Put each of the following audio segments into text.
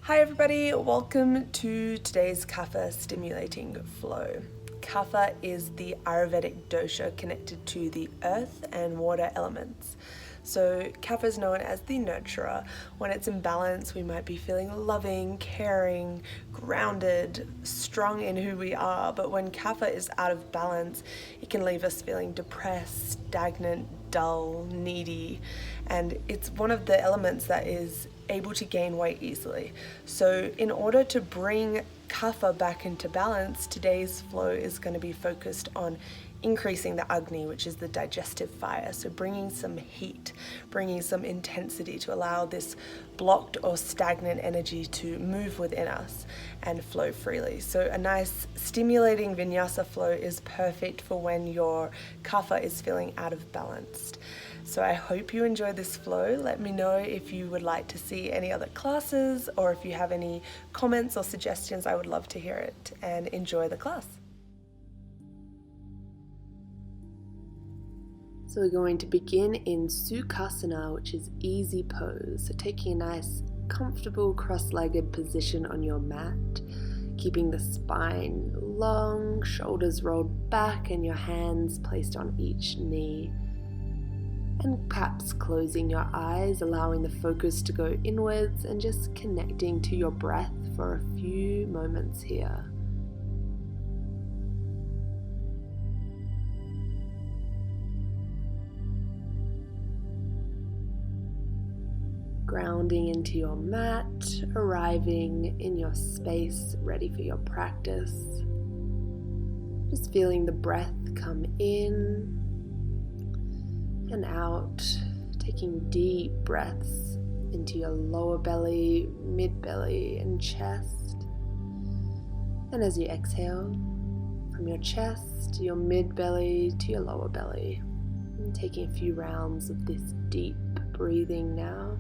Hi everybody, welcome to today's Kapha stimulating flow. Kapha is the Ayurvedic dosha connected to the earth and water elements. So Kapha is known as the nurturer. When it's in balance, we might be feeling loving, caring, grounded, strong in who we are. But when Kapha is out of balance, it can leave us feeling depressed, stagnant, dull, needy. And it's one of the elements that is able to gain weight easily. So in order to bring Kapha back into balance, today's flow is going to be focused on increasing the Agni, which is the digestive fire. So bringing some heat, bringing some intensity to allow this blocked or stagnant energy to move within us and flow freely. So a nice stimulating vinyasa flow is perfect for when your Kapha is feeling out of balance. So I hope you enjoy this flow. Let me know if you would like to see any other classes or if you have any comments or suggestions. I would love to hear it, and enjoy the class. So we're going to begin in Sukhasana, which is easy pose. So taking a nice comfortable cross-legged position on your mat, keeping the spine long, shoulders rolled back and your hands placed on each knee. And perhaps closing your eyes, allowing the focus to go inwards and just connecting to your breath for a few moments here. Grounding into your mat, arriving in your space, ready for your practice. Just feeling the breath come in and out, taking deep breaths into your lower belly, mid belly, and chest. And as you exhale, from your chest to your mid belly to your lower belly, and taking a few rounds of this deep breathing now.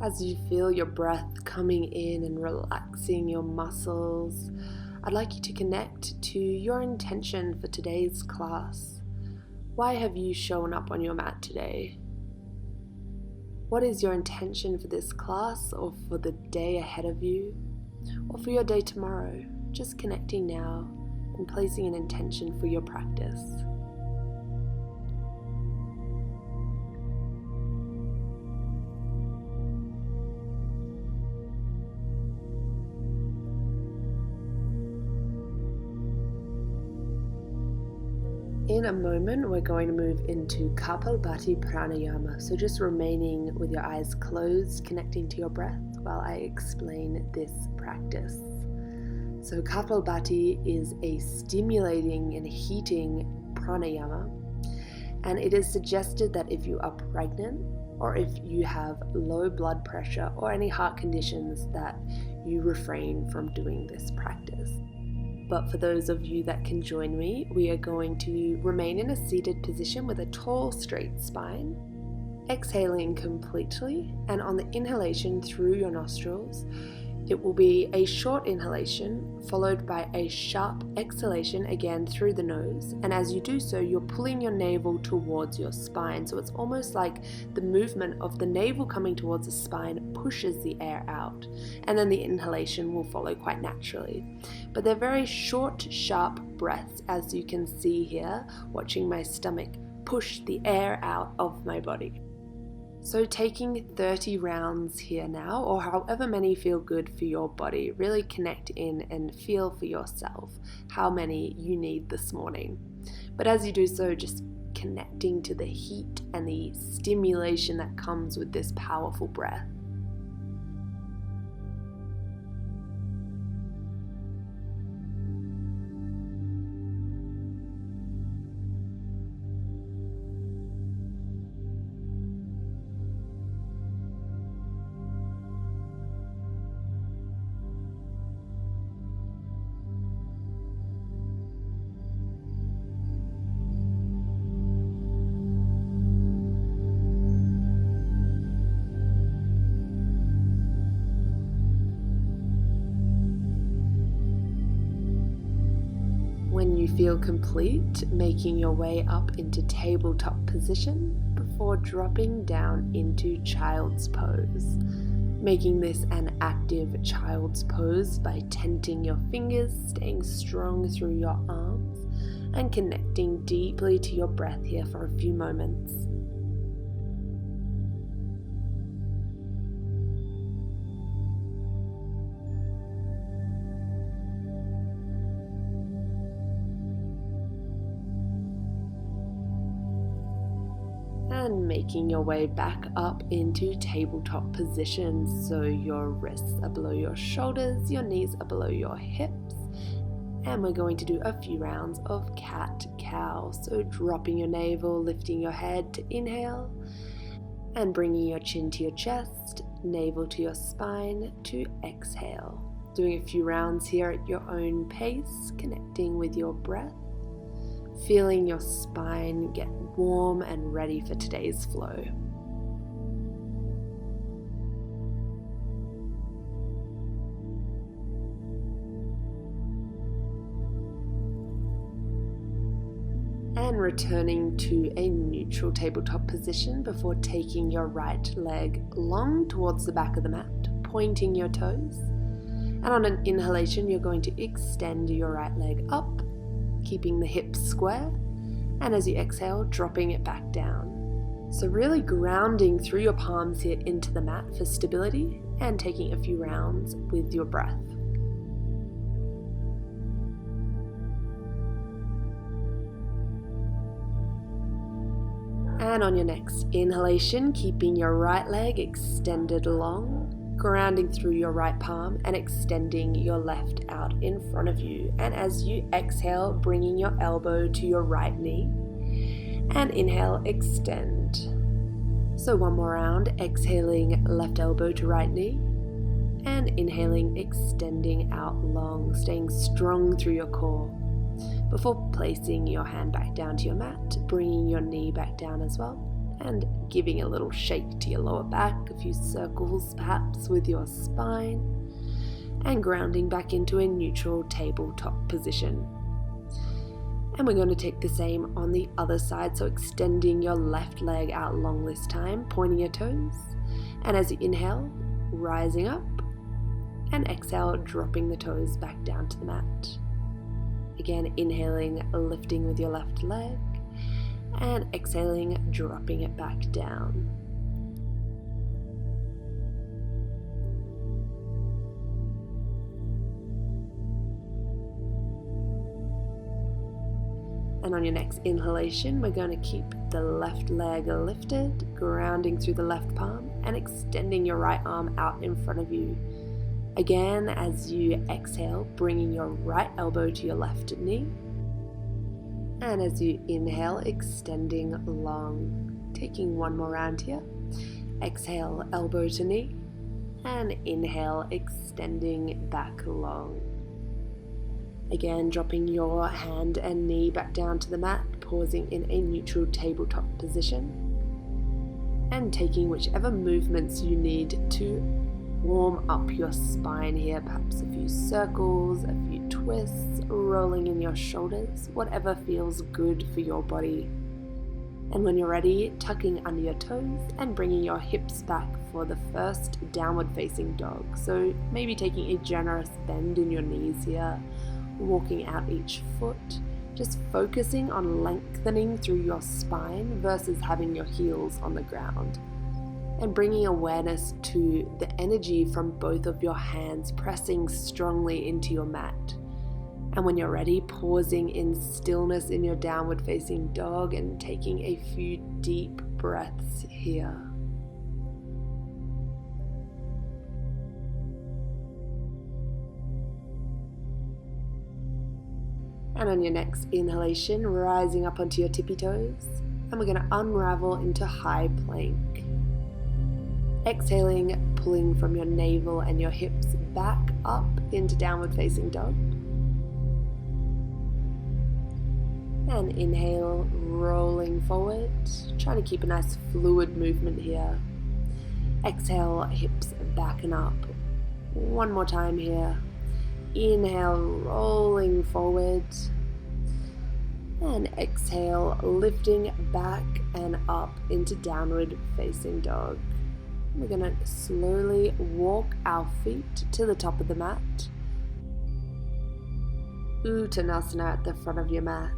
As you feel your breath coming in and relaxing your muscles, I'd like you to connect to your intention for today's class. Why have you shown up on your mat today? What is your intention for this class, or for the day ahead of you, or for your day tomorrow? Just connecting now and placing an intention for your practice. In a moment, we're going to move into Kapalbhati Pranayama. So just remaining with your eyes closed, connecting to your breath while I explain this practice. So Kapalbhati is a stimulating and heating pranayama, and it is suggested that if you are pregnant or if you have low blood pressure or any heart conditions, that you refrain from doing this practice. But for those of you that can join me, we are going to remain in a seated position with a tall, straight spine, exhaling completely, and on the inhalation through your nostrils, it will be a short inhalation followed by a sharp exhalation again through the nose, and as you do so, you're pulling your navel towards your spine. So it's almost like the movement of the navel coming towards the spine pushes the air out, and then the inhalation will follow quite naturally. But they're very short, sharp breaths, as you can see here, watching my stomach push the air out of my body. So taking 30 rounds here now, or however many feel good for your body. Really connect in and feel for yourself how many you need this morning. But as you do so, just connecting to the heat and the stimulation that comes with this powerful breath. feel complete, making your way up into tabletop position before dropping down into child's pose. Making this an active child's pose by tenting your fingers, staying strong through your arms, and connecting deeply to your breath here for a few moments. And making your way back up into tabletop position, so your wrists are below your shoulders, your knees are below your hips, and we're going to do a few rounds of cat-cow. So dropping your navel, lifting your head to inhale, and bringing your chin to your chest, navel to your spine to exhale. Doing a few rounds here at your own pace, connecting with your breath. Feeling your spine get warm and ready for today's flow. And returning to a neutral tabletop position before taking your right leg long towards the back of the mat, pointing your toes. And on an inhalation, you're going to extend your right leg up, keeping the hips square, and as you exhale, dropping it back down. So really grounding through your palms here into the mat for stability and taking a few rounds with your breath. And on your next inhalation, keeping your right leg extended long, grounding through your right palm and extending your left out in front of you. And as you exhale, bringing your elbow to your right knee. And inhale, extend. So one more round, exhaling left elbow to right knee. And inhaling, extending out long, staying strong through your core. Before placing your hand back down to your mat, bringing your knee back down as well. And giving a little shake to your lower back, a few circles perhaps with your spine, and grounding back into a neutral tabletop position. And we're going to take the same on the other side, so extending your left leg out long this time, pointing your toes, and as you inhale, rising up, and exhale, dropping the toes back down to the mat. Again, inhaling, lifting with your left leg, and exhaling, dropping it back down. And on your next inhalation, we're going to keep the left leg lifted, grounding through the left palm and extending your right arm out in front of you. Again, as you exhale, bringing your right elbow to your left knee. And as you inhale, extending long. Taking one more round here. Exhale, elbow to knee. And inhale, extending back long. Again, dropping your hand and knee back down to the mat, pausing in a neutral tabletop position. And taking whichever movements you need to warm up your spine here, perhaps a few circles, a few twists, rolling in your shoulders, whatever feels good for your body. And when you're ready, tucking under your toes and bringing your hips back for the first downward facing dog. So maybe taking a generous bend in your knees here, walking out each foot, just focusing on lengthening through your spine versus having your heels on the ground. And bringing awareness to the energy from both of your hands pressing strongly into your mat. And when you're ready, pausing in stillness in your downward facing dog and taking a few deep breaths here. And on your next inhalation, rising up onto your tippy toes, and we're going to unravel into high plank. Exhaling, pulling from your navel and your hips back up into downward facing dog. And inhale, rolling forward, trying to keep a nice fluid movement here. Exhale, hips back and up. One more time here. Inhale, rolling forward. And exhale, lifting back and up into downward facing dog. We're going to slowly walk our feet to the top of the mat. Uttanasana at the front of your mat.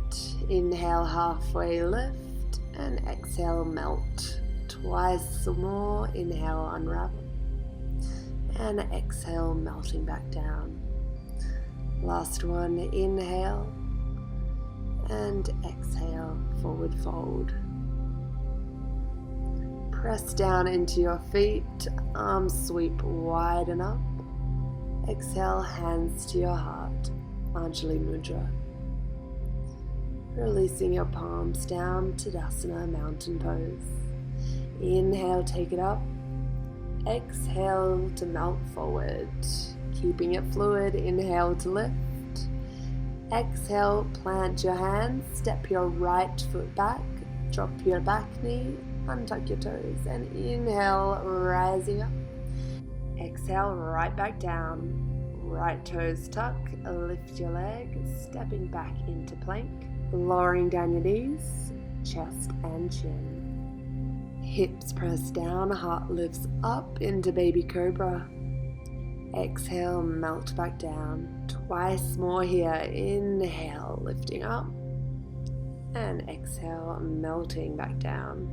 Inhale, halfway lift, and exhale, melt. Twice more. Inhale, unravel, and exhale, melting back down. Last one. Inhale and exhale, forward fold. Press down into your feet, arms sweep wide and up. Exhale, hands to your heart, Anjali Mudra. Releasing your palms down, Tadasana, mountain pose. Inhale, take it up. Exhale to melt forward. Keeping it fluid, inhale to lift. Exhale, plant your hands, step your right foot back, drop your back knee, untuck your toes, and inhale, rising up. Exhale, right back down, right toes tuck, lift your leg, stepping back into plank, lowering down your knees, chest and chin. Hips press down, heart lifts up into baby cobra. Exhale, melt back down. Twice more here. Inhale, lifting up. And exhale, melting back down.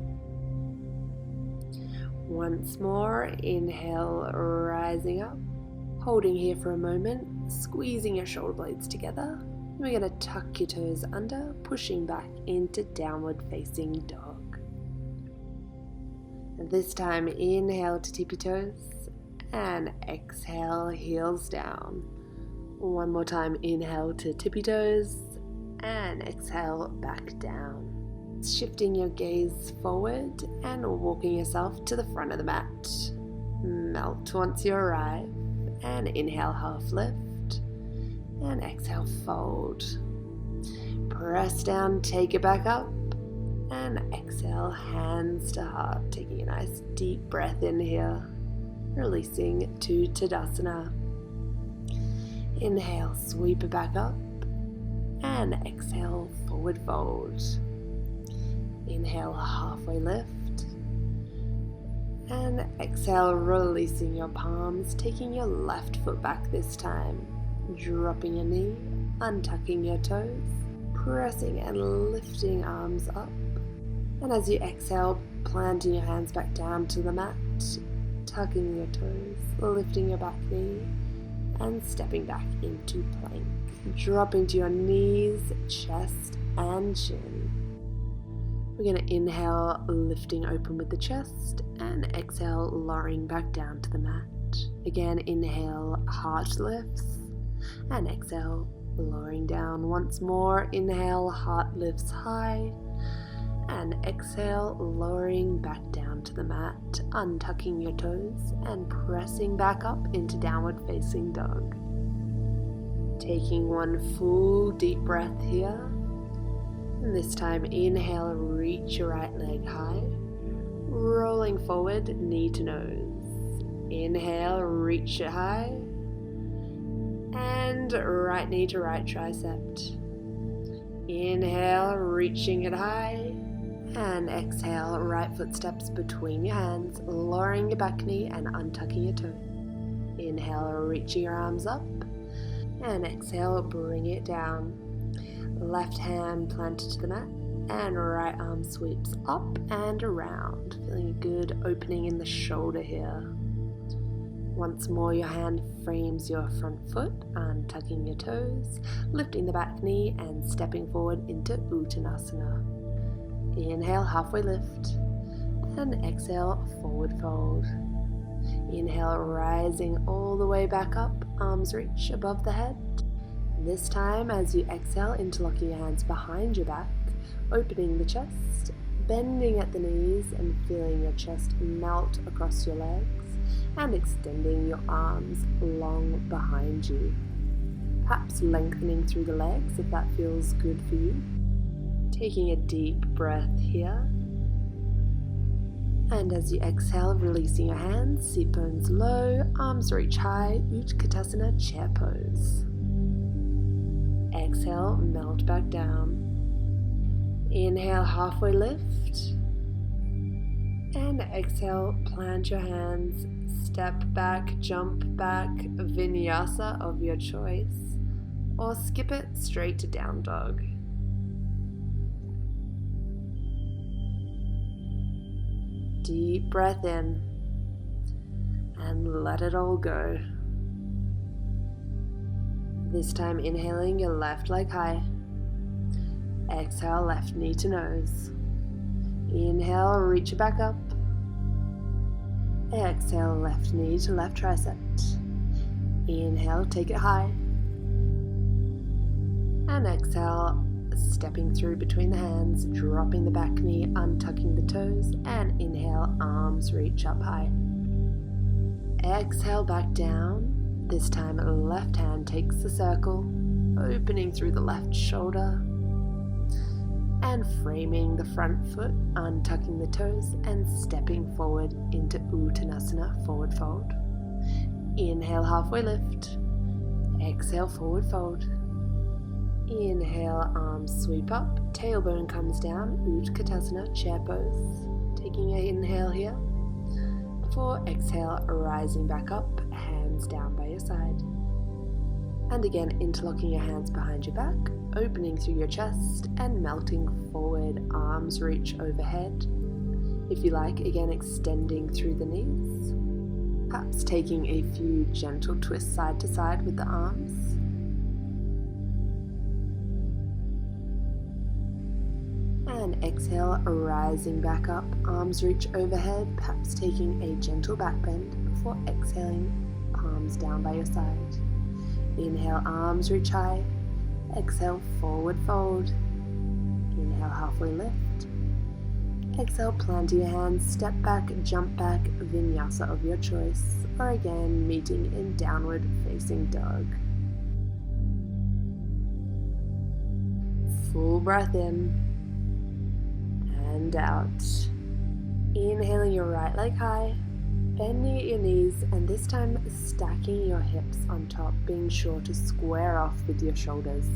Once more. Inhale, rising up. Holding here for a moment. Squeezing your shoulder blades together. We're going to tuck your toes under, pushing back into downward facing dog. And this time, inhale to tippy toes. And exhale, heels down. One more time, inhale to tippy toes and exhale back down. Shifting your gaze forward and walking yourself to the front of the mat. Melt once you arrive and inhale, half lift and exhale, fold. Press down, take it back up and exhale, hands to heart. Taking a nice deep breath in here. Releasing to Tadasana. Inhale, sweep it back up, and exhale, forward fold. Inhale, halfway lift, and exhale, releasing your palms, taking your left foot back this time, dropping your knee, untucking your toes, pressing and lifting arms up, and as you exhale, planting your hands back down to the mat, tucking your toes, lifting your back knee, and stepping back into plank. Dropping to your knees, chest, and chin. We're going to inhale, lifting open with the chest, and exhale, lowering back down to the mat. Again, inhale, heart lifts, and exhale, lowering down. Once more, inhale, heart lifts high, and exhale, lowering back down to the mat, untucking your toes and pressing back up into downward facing dog. Taking one full deep breath here. And this time, inhale, reach your right leg high, rolling forward, knee to nose. Inhale, reach it high, and right knee to right tricep. Inhale, reaching it high. And exhale, right foot steps between your hands, lowering your back knee and untucking your toe. Inhale, reaching your arms up. And exhale, bring it down. Left hand planted to the mat. And right arm sweeps up and around. Feeling a good opening in the shoulder here. Once more, your hand frames your front foot, untucking your toes, lifting the back knee and stepping forward into Uttanasana. Inhale, halfway lift, and exhale, forward fold. Inhale, rising all the way back up, arms reach above the head. This time, as you exhale, interlocking your hands behind your back, opening the chest, bending at the knees and feeling your chest melt across your legs, and extending your arms long behind you. Perhaps lengthening through the legs if that feels good for you. Taking a deep breath here. And as you exhale, releasing your hands, sit bones low, arms reach high, Utkatasana, chair pose. Exhale, melt back down. Inhale, halfway lift. And exhale, plant your hands, step back, jump back, vinyasa of your choice, or skip it straight to down dog. Deep breath in and let it all go. This time inhaling your left leg high. Exhale, left knee to nose. Inhale, reach it back up. Exhale, left knee to left tricep. Inhale, take it high. And exhale, stepping through between the hands, dropping the back knee, untucking the toes, and inhale, arms reach up high. Exhale, back down. This time, left hand takes the circle, opening through the left shoulder, and framing the front foot, untucking the toes, and stepping forward into Uttanasana, forward fold. Inhale, halfway lift. Exhale, forward fold. Inhale, arms sweep up, tailbone comes down, Utkatasana, chair pose. Taking an inhale here. Before exhale, rising back up, hands down by your side. And again, interlocking your hands behind your back, opening through your chest and melting forward, arms reach overhead. If you like, again, extending through the knees. Perhaps taking a few gentle twists side to side with the arms. And exhale, rising back up, arms reach overhead, perhaps taking a gentle back bend before exhaling, palms down by your side. Inhale, arms reach high. Exhale, forward fold. Inhale, halfway lift. Exhale, plant your hands, step back, jump back, vinyasa of your choice, or again, meeting in downward facing dog. Full breath in and out. Inhaling your right leg high, bending at your knees, and this time stacking your hips on top, being sure to square off with your shoulders.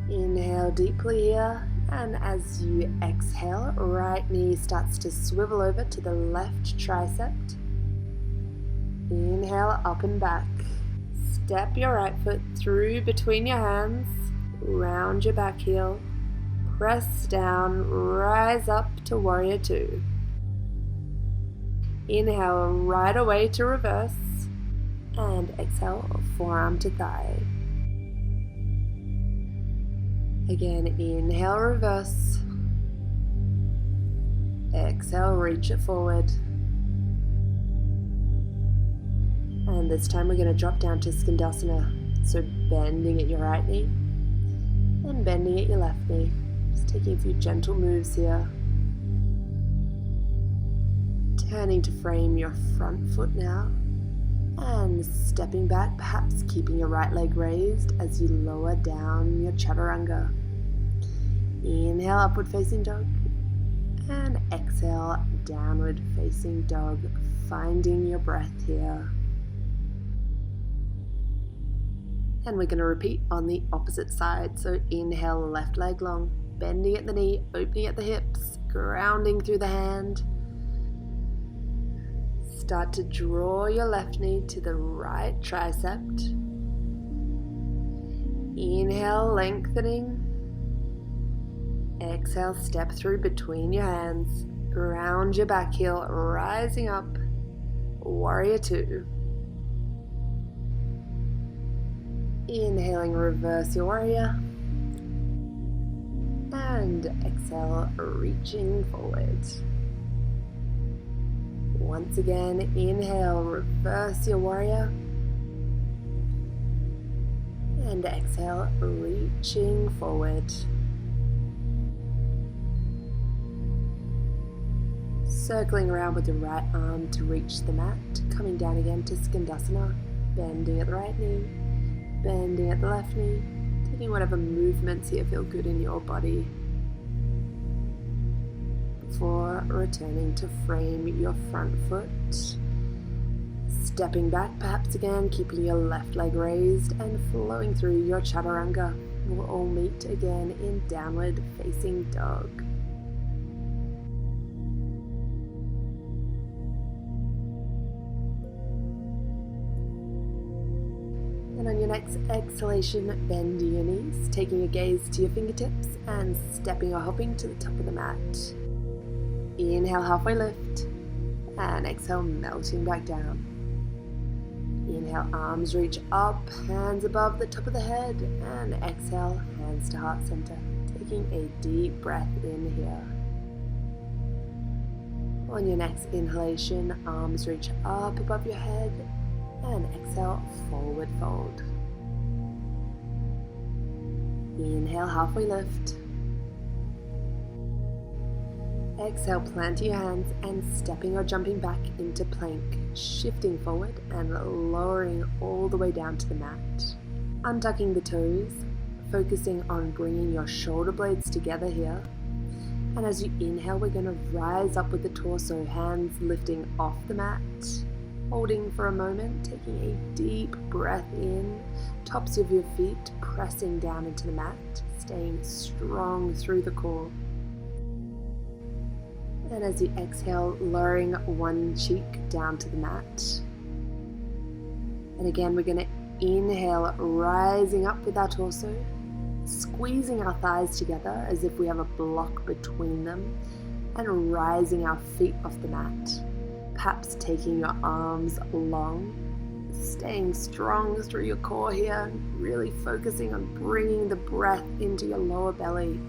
Inhale deeply here, and as you exhale, right knee starts to swivel over to the left tricep. Inhale, up and back. Step your right foot through between your hands, round your back heel, press down, rise up to warrior two. Inhale, right away to reverse, and exhale, forearm to thigh. Again, inhale, reverse. Exhale, reach it forward. And this time we're going to drop down to Skandasana. So bending at your right knee and bending at your left knee. Just taking a few gentle moves here. Turning to frame your front foot now. And stepping back, perhaps keeping your right leg raised as you lower down your chaturanga. Inhale, upward facing dog. And exhale, downward facing dog. Finding your breath here. And we're going to repeat on the opposite side. So inhale, left leg long, bending at the knee, opening at the hips, grounding through the hand. Start to draw your left knee to the right tricep. Inhale, lengthening. Exhale, step through between your hands. Ground your back heel, rising up. Warrior two. Inhaling, reverse your warrior. And exhale, reaching forward. Once again, inhale, reverse your warrior. And exhale, reaching forward. Circling around with the right arm to reach the mat. Coming down again to Skandasana. Bending at the right knee. Bending at the left knee. Taking whatever movements here feel good in your body. Before returning to frame your front foot. Stepping back perhaps again, keeping your left leg raised and flowing through your chaturanga. we'll all meet again in downward facing dog. And on your next exhalation, bend your knees, taking your gaze to your fingertips and stepping or hopping to the top of the mat. Inhale, halfway lift, and exhale, melting back down. Inhale, arms reach up, hands above the top of the head, and exhale, hands to heart center, taking a deep breath in here. On your next inhalation, arms reach up above your head, and exhale, forward fold. Inhale, halfway lift. Exhale, planting your hands and stepping or jumping back into plank, shifting forward and lowering all the way down to the mat. Untucking the toes, focusing on bringing your shoulder blades together here. And as you inhale, we're going to rise up with the torso, hands lifting off the mat. Holding for a moment, taking a deep breath in, tops of your feet pressing down into the mat, staying strong through the core. And as you exhale, lowering one cheek down to the mat. And again, we're going to inhale, rising up with our torso, squeezing our thighs together as if we have a block between them, and rising our feet off the mat. Perhaps taking your arms long, staying strong through your core here, really focusing on bringing the breath into your lower belly.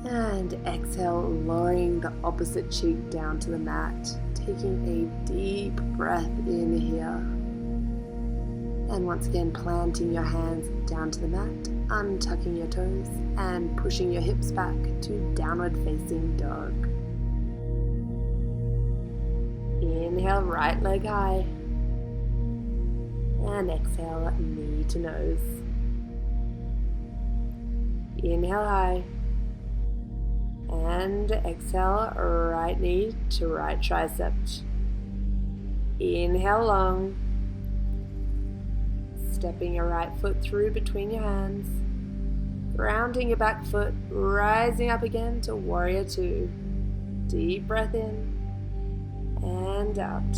And exhale, lowering the opposite cheek down to the mat, taking a deep breath in here. And once again, planting your hands down to the mat, untucking your toes, and pushing your hips back to downward facing dog. Inhale, right leg high. And exhale, knee to nose. Inhale high. And exhale, right knee to right tricep. Inhale long. Stepping your right foot through between your hands. Grounding your back foot, rising up again to warrior two. Deep breath in. And out.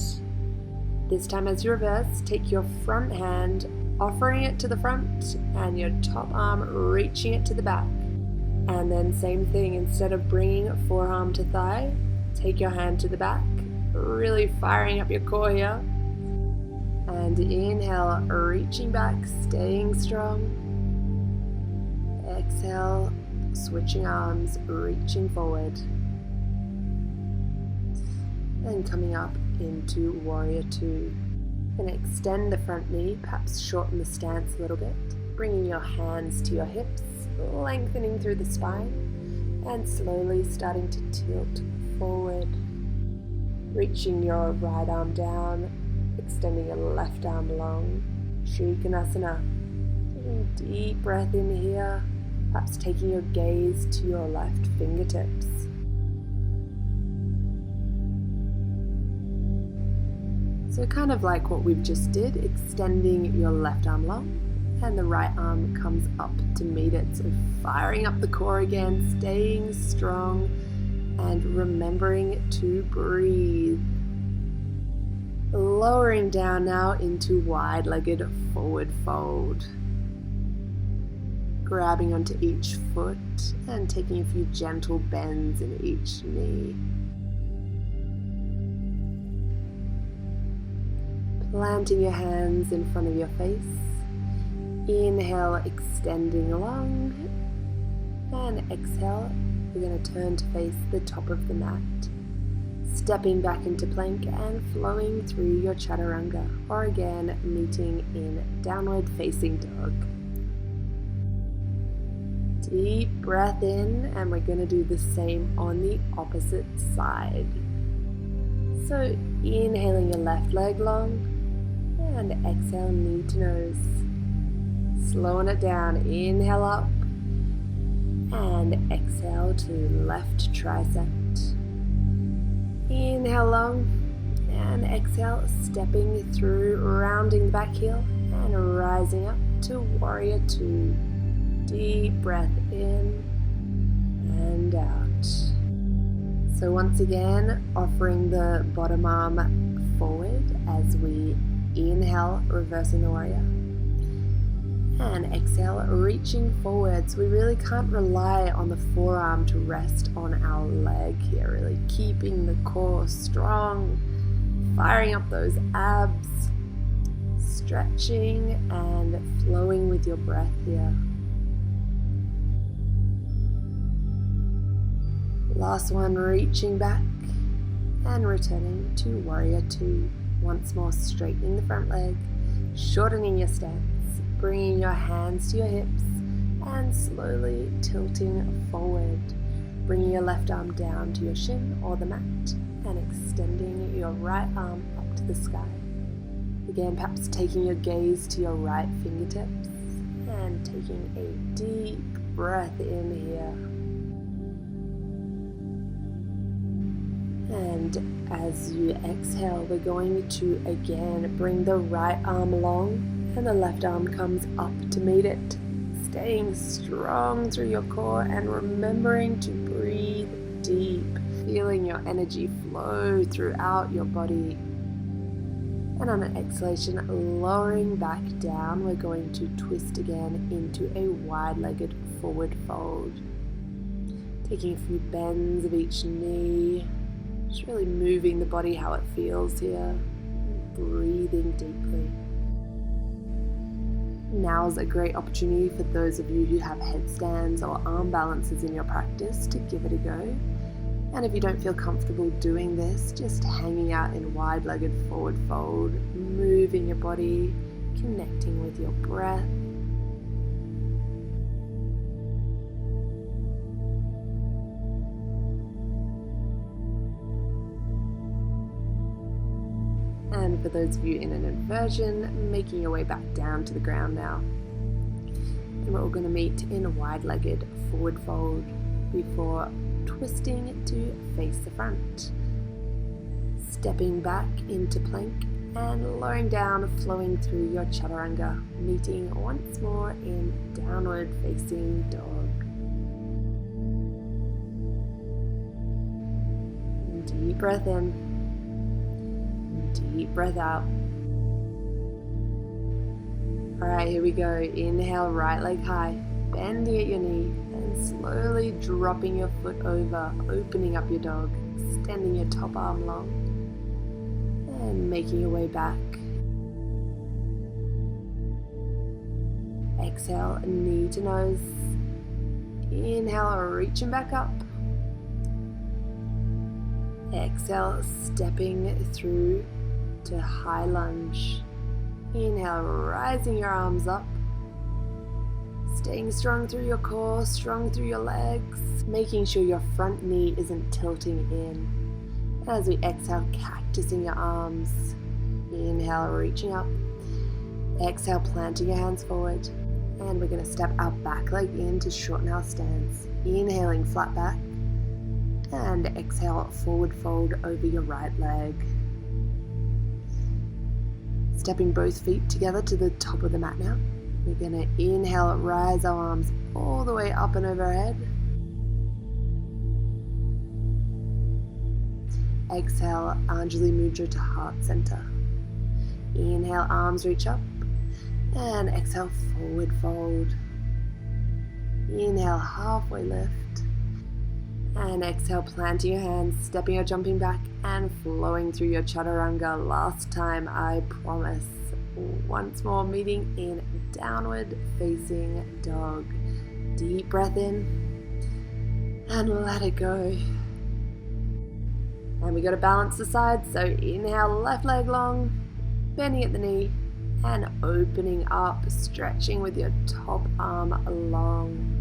This time as you reverse, take your front hand, offering it to the front, and your top arm reaching it to the back. And then same thing, instead of bringing forearm to thigh, take your hand to the back, really firing up your core here. And inhale, reaching back, staying strong. Exhale, switching arms, reaching forward. And coming up into warrior two. Then extend the front knee, perhaps shorten the stance a little bit, bringing your hands to your hips, lengthening through the spine, and slowly starting to tilt forward. Reaching your right arm down, extending your left arm long, Srikonasana. Taking a deep breath in here, perhaps taking your gaze to your left fingertips. So kind of like what we've just did, extending your left arm long and the right arm comes up to meet it. So firing up the core again, staying strong and remembering to breathe. Lowering down now into wide-legged forward fold. Grabbing onto each foot and taking a few gentle bends in each knee. Planting your hands in front of your face. Inhale, extending long. And exhale, we're going to turn to face the top of the mat. Stepping back into plank and flowing through your chaturanga. Or again, meeting in downward facing dog. Deep breath in, and we're going to do the same on the opposite side. So inhaling your left leg long. And exhale, knee to nose. Slowing it down, inhale up. And exhale to left tricep. Inhale long. And exhale, stepping through, rounding the back heel. And rising up to warrior two. Deep breath in and out. So once again, offering the bottom arm forward as we inhale, reversing the warrior. And exhale, reaching forwards. We really can't rely on the forearm to rest on our leg here, really keeping the core strong, firing up those abs, stretching and flowing with your breath here. Last one, reaching back and returning to warrior two. Once more, straightening the front leg, shortening your stance, bringing your hands to your hips and slowly tilting forward. Bringing your left arm down to your shin or the mat and extending your right arm up to the sky. Again, perhaps taking your gaze to your right fingertips and taking a deep breath in here. And as you exhale, we're going to again bring the right arm long and the left arm comes up to meet it. Staying strong through your core and remembering to breathe deep, feeling your energy flow throughout your body. And on an exhalation, lowering back down, we're going to twist again into a wide-legged forward fold. Taking a few bends of each knee, just really moving the body how it feels here, breathing deeply. Now's a great opportunity for those of you who have headstands or arm balances in your practice to give it a go. And if you don't feel comfortable doing this, just hanging out in wide-legged forward fold, moving your body, connecting with your breath. And for those of you in an inversion, making your way back down to the ground now. And we're all going to meet in a wide-legged forward fold before twisting to face the front. Stepping back into plank and lowering down, flowing through your chaturanga, meeting once more in downward facing dog. Deep breath in. Deep breath out. Alright, here we go. Inhale, right leg high, bending at your knee, and slowly dropping your foot over, opening up your dog, extending your top arm long, and making your way back. Exhale, knee to nose. Inhale, reaching back up. Exhale, stepping through to high lunge. Inhale, rising your arms up. Staying strong through your core, strong through your legs, making sure your front knee isn't tilting in. As we exhale, cactusing your arms. Inhale, reaching up. Exhale, planting your hands forward. And we're going to step our back leg in to shorten our stance. Inhaling, flat back. And exhale, forward fold over your right leg. Stepping both feet together to the top of the mat now. We're going to inhale, rise our arms all the way up and overhead. Exhale, Anjali Mudra to heart center. Inhale, arms reach up. And exhale, forward fold. Inhale, halfway lift. And exhale, planting your hands, stepping or jumping back, and flowing through your chaturanga. Last time, I promise. Once more, meeting in downward facing dog. Deep breath in, and let it go. And we got to balance the sides, so inhale, left leg long, bending at the knee, and opening up, stretching with your top arm long.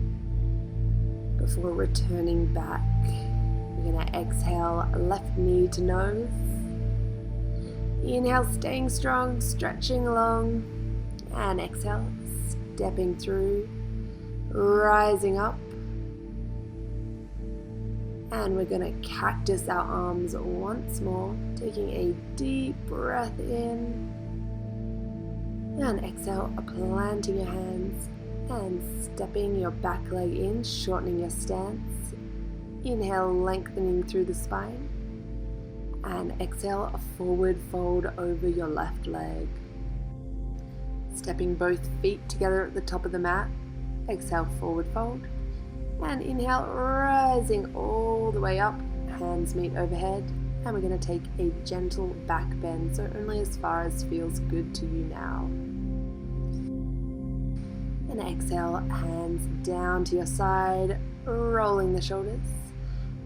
Before returning back, we're going to exhale, left knee to nose. Inhale, staying strong, stretching long. And exhale, stepping through, rising up. And we're going to cactus our arms once more, taking a deep breath in. And exhale, planting your hands and stepping your back leg in, shortening your stance. Inhale, lengthening through the spine. And exhale, a forward fold over your left leg. Stepping both feet together at the top of the mat. Exhale, forward fold. And inhale, rising all the way up. Hands meet overhead. And we're going to take a gentle back bend, so only as far as feels good to you now. And exhale, hands down to your side, rolling the shoulders.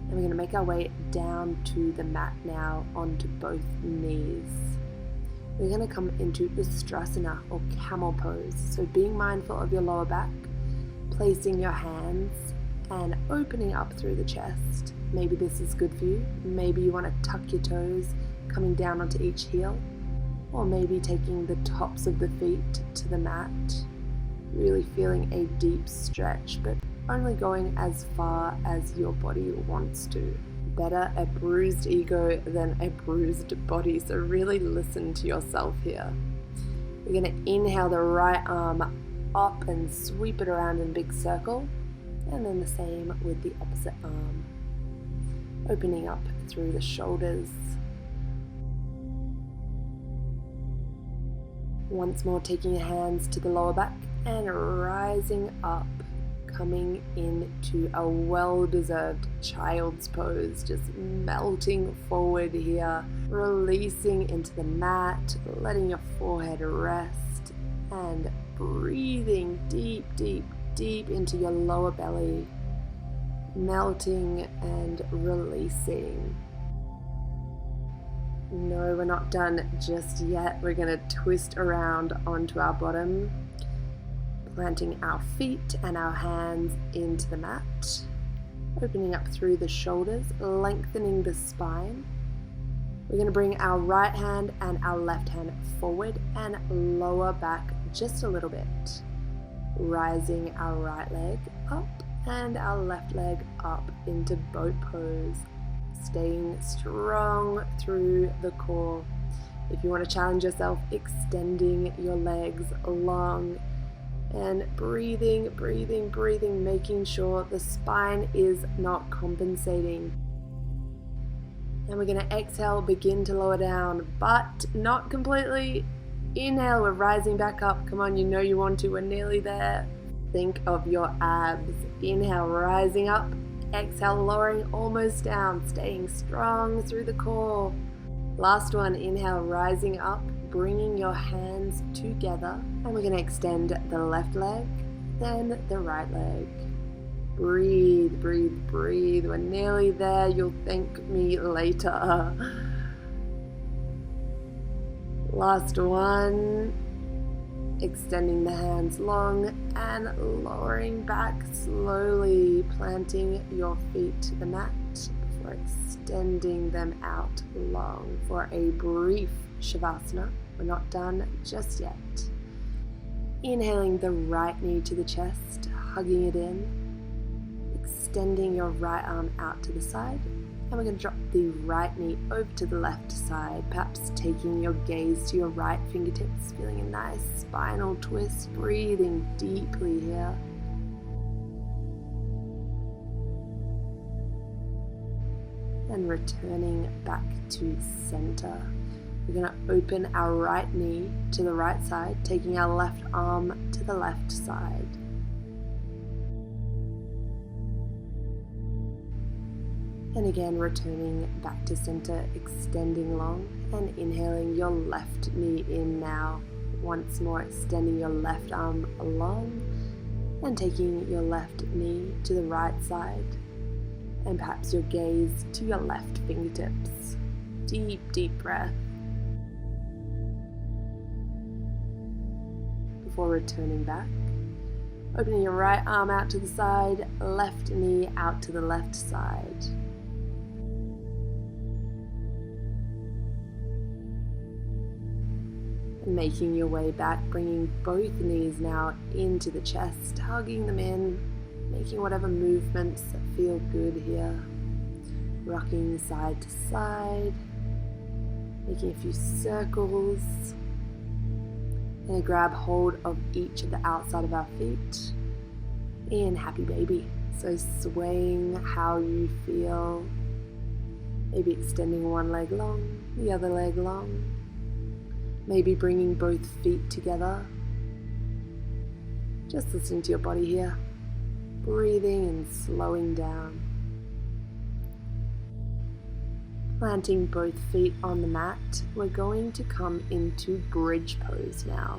And we're going to make our way down to the mat now, onto both knees. We're going to come into Ustrasana or camel pose. So being mindful of your lower back, placing your hands and opening up through the chest. Maybe this is good for you. Maybe you want to tuck your toes, coming down onto each heel. Or maybe taking the tops of the feet to the mat. Really feeling a deep stretch, but only going as far as your body wants to. Better a bruised ego than a bruised body, so really listen to yourself here. We're going to inhale the right arm up and sweep it around in a big circle, and then the same with the opposite arm. Opening up through the shoulders. Once more, taking your hands to the lower back and rising up, coming into a well-deserved child's pose, just melting forward here, releasing into the mat, letting your forehead rest, and breathing deep, deep, deep into your lower belly, melting and releasing. No, we're not done just yet. We're going to twist around onto our bottom, planting our feet and our hands into the mat, opening up through the shoulders, lengthening the spine. We're going to bring our right hand and our left hand forward and lower back just a little bit, rising our right leg up and our left leg up into boat pose, staying strong through the core. If you want to challenge yourself, extending your legs long and breathing, breathing, breathing, making sure the spine is not compensating. And we're going to exhale, begin to lower down, but not completely. Inhale, we're rising back up. Come on, you know you want to. We're nearly there. Think of your abs. Inhale, rising up. Exhale, lowering almost down, staying strong through the core. Last one, inhale, rising up, bringing your hands together. And we're going to extend the left leg, then the right leg. Breathe, breathe, breathe. We're nearly there. You'll thank me later. Last one. Extending the hands long and lowering back slowly, planting your feet to the mat before extending them out long for a brief Shavasana. We're not done just yet. Inhaling the right knee to the chest, hugging it in, extending your right arm out to the side. And we're going to drop the right knee over to the left side, perhaps taking your gaze to your right fingertips, feeling a nice spinal twist, breathing deeply here. And returning back to center. We're going to open our right knee to the right side, taking our left arm to the left side. And again, returning back to center, extending long and inhaling your left knee in now. Once more, extending your left arm long and taking your left knee to the right side. And perhaps your gaze to your left fingertips. Deep, deep breath. Before returning back, opening your right arm out to the side, left knee out to the left side. Making your way back, bringing both knees now into the chest, hugging them in, making whatever movements feel good here. Rocking side to side, making a few circles. And grab hold of each of the outside of our feet in happy baby. So swaying how you feel. Maybe extending one leg long, the other leg long. Maybe bringing both feet together. Just listening to your body here. Breathing and slowing down. Planting both feet on the mat, we're going to come into bridge pose now.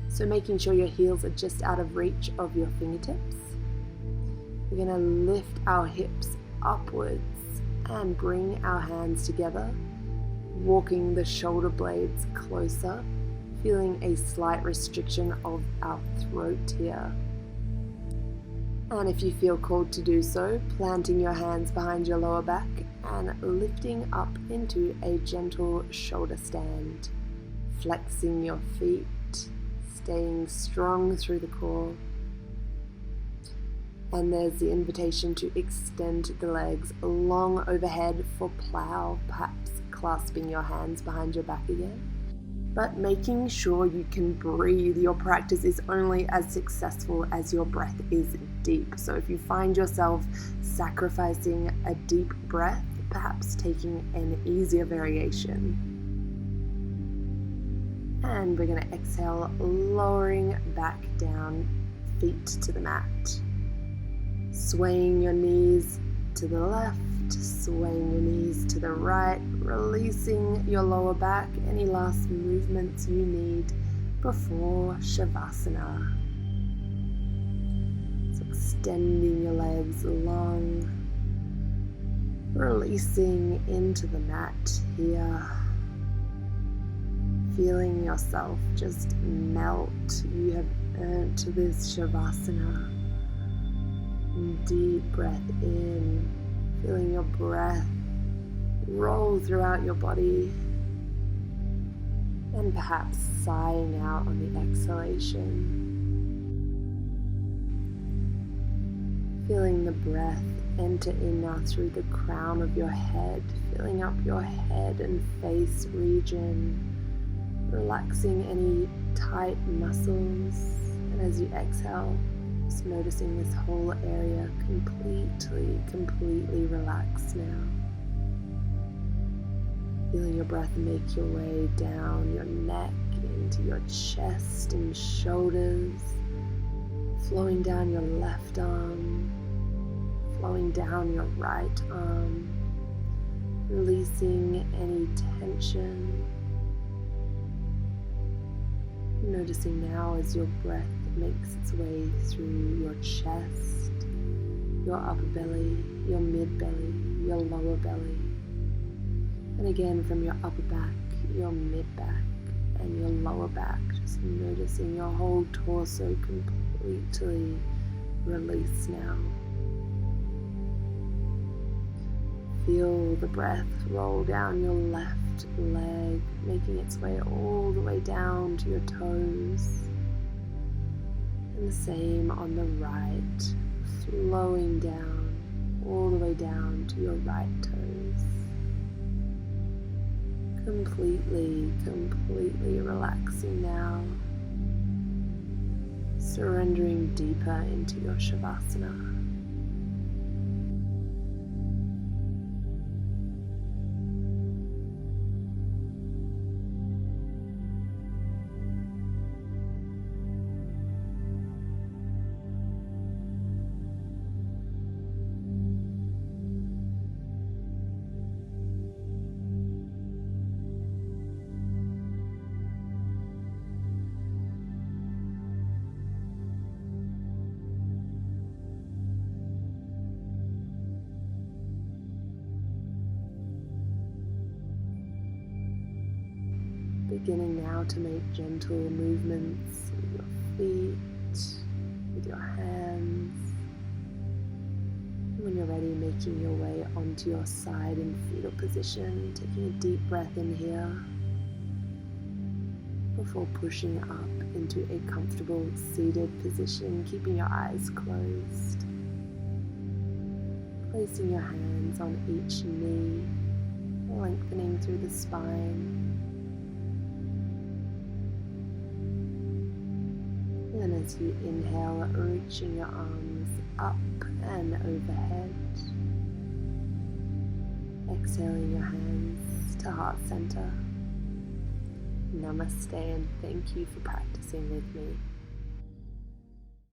So making sure your heels are just out of reach of your fingertips. We're going to lift our hips upwards and bring our hands together, walking the shoulder blades closer, feeling a slight restriction of our throat here. And if you feel called to do so, planting your hands behind your lower back and lifting up into a gentle shoulder stand, flexing your feet, staying strong through the core. And there's the invitation to extend the legs long overhead for plow, perhaps clasping your hands behind your back again. But making sure you can breathe. Your practice is only as successful as your breath is deep. So if you find yourself sacrificing a deep breath, perhaps taking an easier variation. And we're going to exhale, lowering back down, feet to the mat. Swaying your knees to the left, swaying your knees to the right, releasing your lower back, any last movements you need before Shavasana. So extending your legs long, releasing into the mat here, feeling yourself just melt. You have earned this Shavasana. Deep breath in, feeling your breath roll throughout your body, and perhaps sighing out on the exhalation. Feeling the breath enter in now through the crown of your head, filling up your head and face region, relaxing any tight muscles, and as you exhale, just noticing this whole area completely relaxed now. Feeling your breath make your way down your neck, into your chest and shoulders, flowing down your left arm, flowing down your right arm, releasing any tension. Noticing now as your breath makes its way through your chest, your upper belly, your mid belly, your lower belly, and again from your upper back, your mid back, and your lower back, just noticing your whole torso completely release now. Feel the breath roll down your left leg, making its way all the way down to your toes. And the same on the right, flowing down, all the way down to your right toes. Completely relaxing now. Surrendering deeper into your Shavasana. Beginning now to make gentle movements with your feet, with your hands. And when you're ready, making your way onto your side in fetal position, taking a deep breath in here before pushing up into a comfortable seated position, keeping your eyes closed. Placing your hands on each knee, lengthening through the spine. And as you inhale, reaching your arms up and overhead. Exhaling your hands to heart center. Namaste, and thank you for practicing with me.